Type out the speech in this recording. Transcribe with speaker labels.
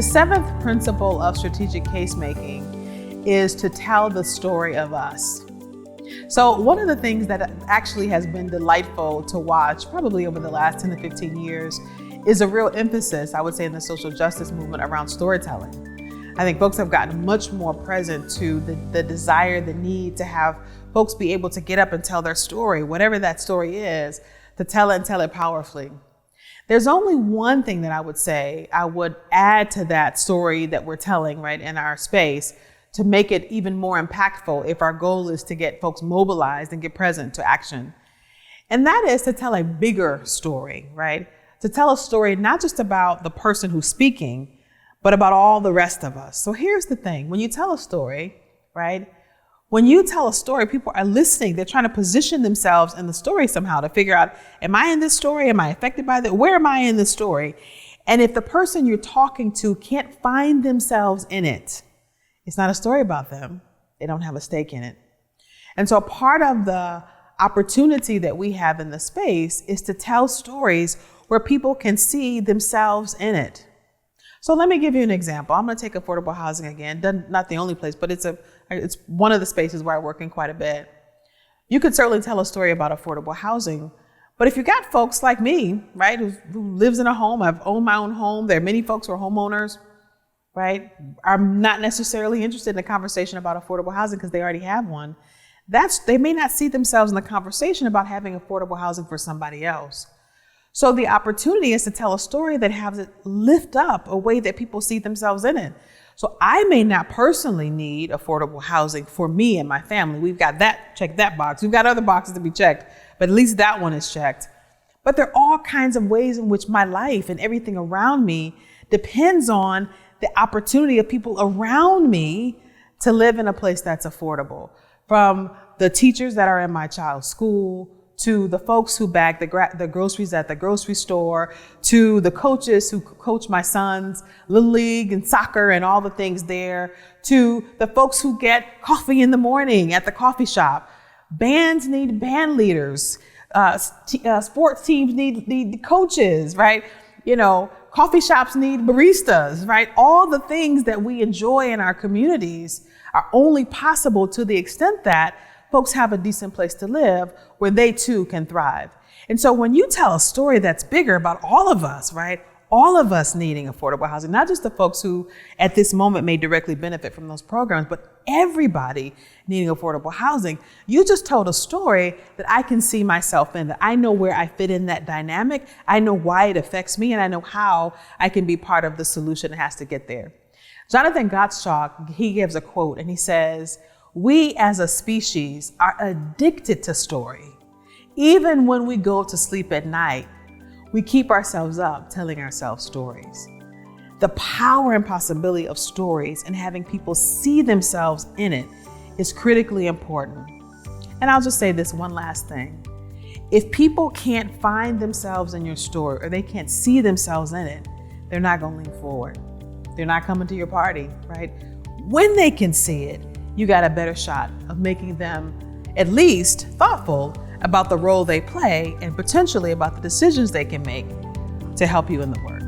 Speaker 1: The seventh principle of strategic case making is to tell the story of us. So one of the things that actually has been delightful to watch probably over the last 10 to 15 years is a real emphasis, I would say, in the social justice movement around storytelling. I think folks have gotten much more present to the desire, the need to have folks be able to get up and tell their story, whatever that story is, to tell it and tell it powerfully. There's only one thing that I would say I would add to that story that we're telling right in our space to make it even more impactful if our goal is to get folks mobilized and get present to action. And that is to tell a bigger story, right? To tell a story not just about the person who's speaking, but about all the rest of us. So here's the thing, when you tell a story, right? When you tell a story, people are listening. They're trying to position themselves in the story somehow to figure out, am I in this story? Am I affected by that? Where am I in this story? And if the person you're talking to can't find themselves in it, it's not a story about them. They don't have a stake in it. And so part of the opportunity that we have in the space is to tell stories where people can see themselves in it. So let me give you an example. I'm going to take affordable housing again. Not the only place, but it's one of the spaces where I work in quite a bit. You could certainly tell a story about affordable housing, but if you got folks like me, right, who lives in a home, I've owned my own home. There are many folks who are homeowners, right? I'm not necessarily interested in a conversation about affordable housing because they already have one. They may not see themselves in the conversation about having affordable housing for somebody else. So the opportunity is to tell a story that has it lift up a way that people see themselves in it. So I may not personally need affordable housing for me and my family. We've got that, check that box. We've got other boxes to be checked, but at least that one is checked. But there are all kinds of ways in which my life and everything around me depends on the opportunity of people around me to live in a place that's affordable. From the teachers that are in my child's school, to the folks who bag the groceries at the grocery store, to the coaches who coach my son's Little League and soccer and all the things there, to the folks who get coffee in the morning at the coffee shop. Bands need band leaders. Sports teams need coaches, right? Coffee shops need baristas, right? All the things that we enjoy in our communities are only possible to the extent that folks have a decent place to live where they too can thrive. And so when you tell a story that's bigger about all of us, right? All of us needing affordable housing, not just the folks who at this moment may directly benefit from those programs, but everybody needing affordable housing. You just told a story that I can see myself in, that I know where I fit in that dynamic. I know why it affects me, and I know how I can be part of the solution that has to get there. Jonathan Gottschalk, he gives a quote and he says, "We as a species are addicted to story. Even when we go to sleep at night, we keep ourselves up telling ourselves stories." The power and possibility of stories and having people see themselves in it is critically important. And I'll just say this one last thing. If people can't find themselves in your story or they can't see themselves in it, they're not going to lean forward. They're not coming to your party, right? When they can see it, you got a better shot of making them at least thoughtful about the role they play and potentially about the decisions they can make to help you in the work.